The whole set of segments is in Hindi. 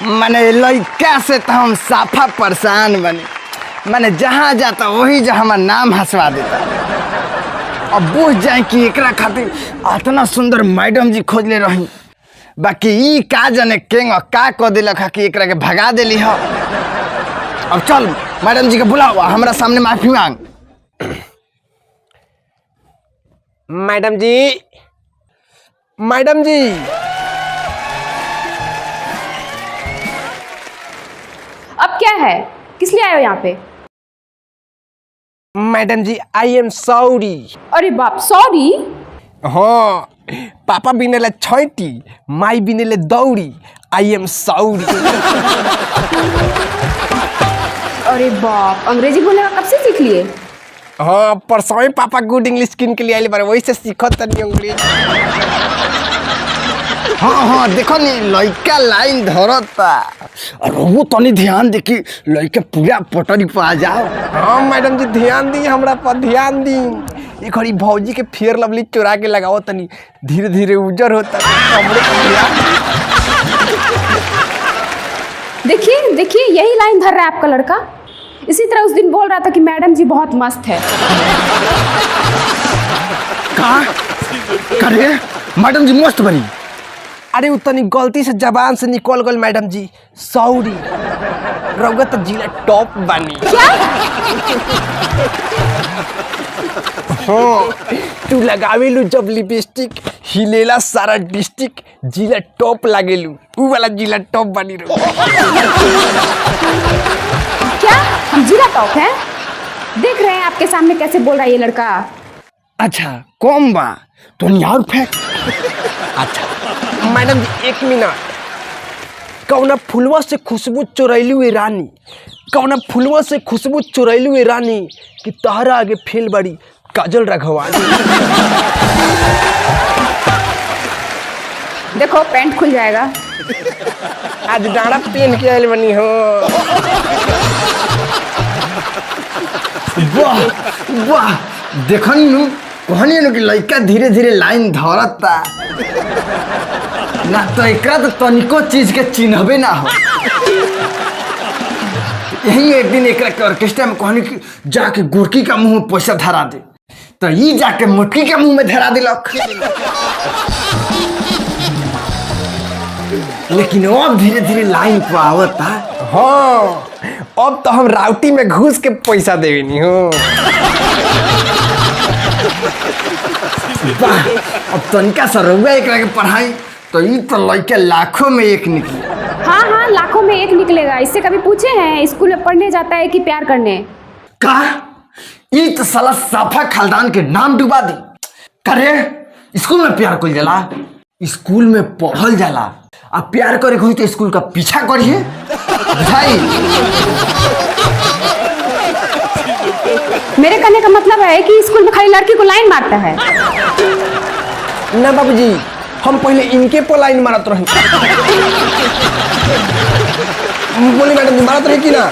माने लड़का से तो हम साफा परेशान बने। माने जहाँ जाता वही जहाँ हमारा नाम हंसवा देता। अब बुझ जाए कि एकरा खातिर इतना सुंदर मैडम जी खोज ले रही, बाकी ई का जाने केंग का कह दिलक कि एकरा के भगा देली ह। अब चल मैडम जी के बुलाओ, हमरा सामने माफी मांग। मैडम जी, मैडम जी, अब क्या है, किस लिए आए हो यहाँ पे? Madam ji I am sorry. अरे बाप, सॉरी? हाँ, पापा बिनेले छैटी, माई बिनेले दौड़ी। आई एम सॉरी। अरे बाप, अंग्रेजी बोलना कब से सीख लिए? हाँ, परसों ही पापा गुड इंग्लिश किन के लिए आए बारे, वही से सीखत तनी अंग्रेजी। हाँ देखो नी लड़का लाइन धरता, और वो तनी ध्यान दे कि लड़का पूरा पटरी पे आ जाओ। हाँ मैडम जी, ध्यान दी, हमरा पर ध्यान दी। एक घड़ी भौजी के फेयर लवली चुरा के लगाओ तनी, धीरे धीरे उजर होता। हमरे पर ध्यान। देखिए देखिए, यही लाइन धर रहा है आपका लड़का। इसी तरह उस दिन बोल रहा था कि मैडम जी बहुत मस्त है। कहा करे मैडम जी मस्त बनी? अरे उतनी गलती से जबान से निकल गल मैडम जी, सॉरी। रउआ तो जिला टॉप बनी। क्या? हाँ, तू लगावेलू जब लिपस्टिक, हिलेला सारा डिस्ट्रिक्ट, जिला टॉप लागेलू, ऊ वाला जिला टॉप बनी रहो। क्या हम जिला टॉप हैं? देख रहे हैं आपके सामने कैसे बोल रहा है ये लड़का। अच्छा कौन बा तो नहीं और फेंक। अच्छा मैडम जी, एक मिनट। कौना फुलवा से खुशबू चुरैलू ए रानी, कौना फुलवा से खुशबू चुरैलू ए रानी, कि तहरा आगे फेल बड़ी काजल रघवानी। देखो पैंट खुल जाएगा। आज डाड़ा पहन के आयल बनी हो। वाह वाह, देखो नु कहनी नु कि लड़का धीरे धीरे लाइन धरता ना, तो एकरा तो तनिको चीज के चिन्हबे ना हो। यही एक दिन एकरा के ऑर्केस्ट्रा में कहनी कि जाके गोरकी का मुंह में पैसा धरा दे, तो ई जाके मुटकी के मुंह में धरा दिलक। लेकिन अब धीरे धीरे लाइन पर आवता। हाँ, अब तो हम राउटी में घुस के पैसा देवेनी हो। वाह, अब तनिका सा रउआ एकरा के पढ़ाई तो ई तो लड़के लाखों में एक निकली। हाँ हाँ, लाखों में एक निकलेगा। इससे कभी पूछे हैं स्कूल में पढ़ने जाता है कि प्यार करने? का ई तो साला साफा खानदान के नाम डुबा दी। करे स्कूल में प्यार कइल जाला, स्कूल में पढ़ल जाला, अब प्यार करे कोई तो स्कूल का पीछा करिए भाई। मेरे कहने का मतलब है कि स्कूल में खाली लड़की को लाइन मारता है। ना बाबूजी, हम पहले इनके पर लाइन मारत रही। बोली मैडम जी मारत रही कि ना,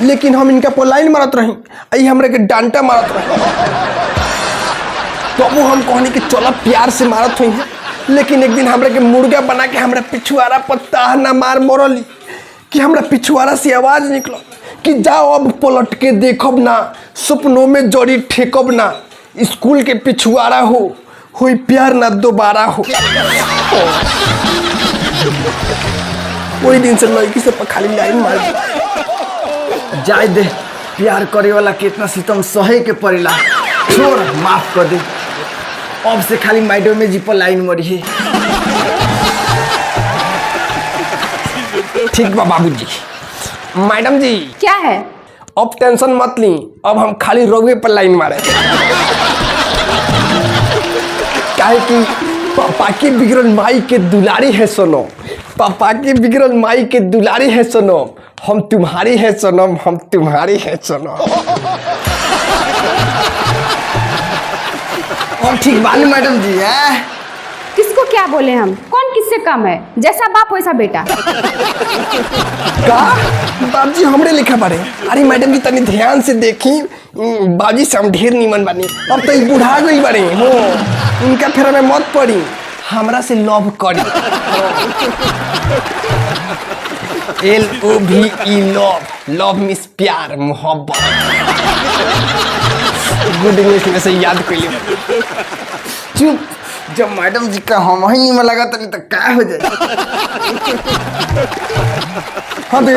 लेकिन हम इनका पर लाइन मारत रही, आई हमरे के डांटा मारत रही। तो वो हम कहने कि चलो प्यार से मारत हुई है, लेकिन एक दिन हमरे के मुर्गा बना के हमरा पिछुआरा पर ताह ना मार मरली, कि हमरा पिछुआरा से आवाज निकलो कि जाओ अब पलट के देखब ना, सपनों में जड़ी ठेकब ना, स्कूल के पिछुआरा हो, हुई प्यार ना दोबारा हो। वही दिन से लड़की से खाली लाइन मार दी। जाए दे, प्यार करे वाला कितना सितम सहे के पड़ेला, छोड़ माफ कर दे। अब से खाली मैडम में जी पर लाइन मरी है। ठीक बा बाबूजी। मैडम जी क्या है? अब टेंशन मत ली, अब हम खाली रोगे पर लाइन मारे। काहे कि पापा की बिगड़ल माई के दुलारी है सोनो, पापा की बिगड़ल माई के दुलारी है सोनो, हम तुम्हारी है सोनम, हम तुम्हारी है सोनो। और ठीक बानी मैडम जी है। किसको क्या बोले हम? कौन किससे कम है? जैसा बाप वैसा बेटा। का बाबूजी हमरे लिखा बारे? अरे मैडम जी तनी ध्यान से देखी, बाबूजी से हम ढेर नीमन बानी। अब तो बुढ़ा गई बारे हो, इनका फेरा में मत पड़ी, हमरा से लव करी। LOVE लव लव मीन्स प्यार मोहब्बत। गुड इंग्लिश में से याद कर लिया। चुप, जब मैडम जी का हम ही नहीं में लगा तो नहीं तो क्या हो जाए। हाँ दे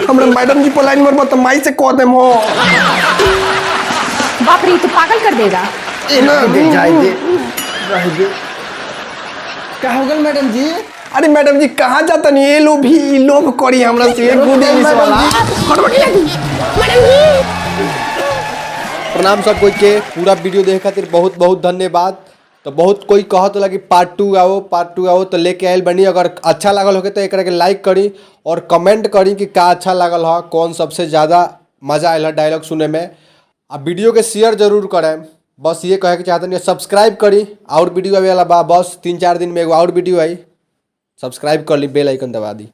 हमरा मैडम जी पर लाइन मरबा तो माई से कह देम हो। बाप रे, तो पागल कर देगा। दे जाए दे रह दे। क्या हो गल मैडम जी? अरे मैडम जी कहाँ जाता नहीं LOVE लव करी हमरा से गुड इंग्लिश वाला। प्रणाम सब कोई के पूरा वीडियो देखे खातिर बहुत बहुत धन्यवाद। तो बहुत कोई कहत होला कि पार्ट 2 आओ तो लेके आयल बनी। अगर अच्छा लागल होके तो एकरा के लाइक करी और कमेंट करी कि का अच्छा लागल है, कौन सबसे ज़्यादा मज़ा आयल है डायलॉग सुने में। अब वीडियो के शेयर जरूर करें। बस ये कहे के चाहते नहीं, सब्सक्राइब करी। और वीडियो आवे वाला बा, बस 3-4 दिन में एगो और वीडियो आई। सब्सक्राइब कर ली, बेल आइकन दबा दी।